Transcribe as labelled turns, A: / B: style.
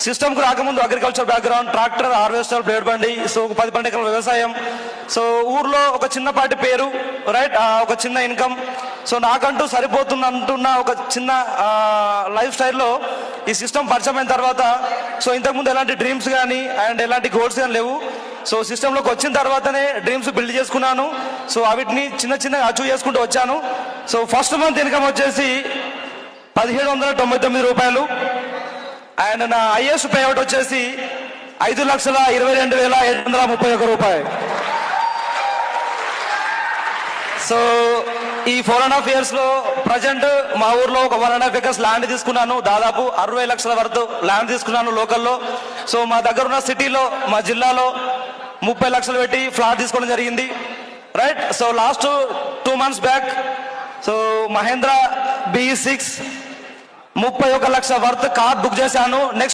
A: సిస్టమ్కి రాకముందు agriculture background, tractor, harvester, blade బండి, సో 10 ఎకరాల వ్యవసాయం, సో ఊర్లో ఒక చిన్నపాటి పేరు, రైట్, ఒక చిన్న ఇన్కమ్, సో నాకంటూ సరిపోతుందంటున్న ఒక చిన్న లైఫ్ స్టైల్లో ఈ సిస్టమ్ పరిచయం అయిన తర్వాత, సో ఇంతకుముందు ఎలాంటి డ్రీమ్స్ కానీ అండ్ ఎలాంటి గోల్స్ కానీ లేవు. సో సిస్టంలోకి వచ్చిన తర్వాతనే డ్రీమ్స్ బిల్డ్ చేసుకున్నాను. సో వీటిని చిన్నగా అచీవ్ చేసుకుంటూ వచ్చాను. సో ఫస్ట్ మంత్ ఇన్కమ్ వచ్చేసి 1799 రూపాయలు అండ్ నా హైయెస్ట్ పేఅవుట్ వచ్చేసి 5,22,731 రూపాయలు. సో ఈ 4.5 years లో ప్రజెంట్ మా ఊర్లో ఒక 1.5 acres ల్యాండ్ తీసుకున్నాను. దాదాపు 60 లక్షల వరకు ల్యాండ్ తీసుకున్నాను లోకల్లో. సో మా దగ్గర ఉన్న సిటీలో, మా జిల్లాలో 30 లక్షలు పెట్టి ఫ్లాట్ తీసుకోవడం జరిగింది, right. So last 2 months back so Mahindra BE6 31 lakh worth car book చేశాను. నెక్స్ట్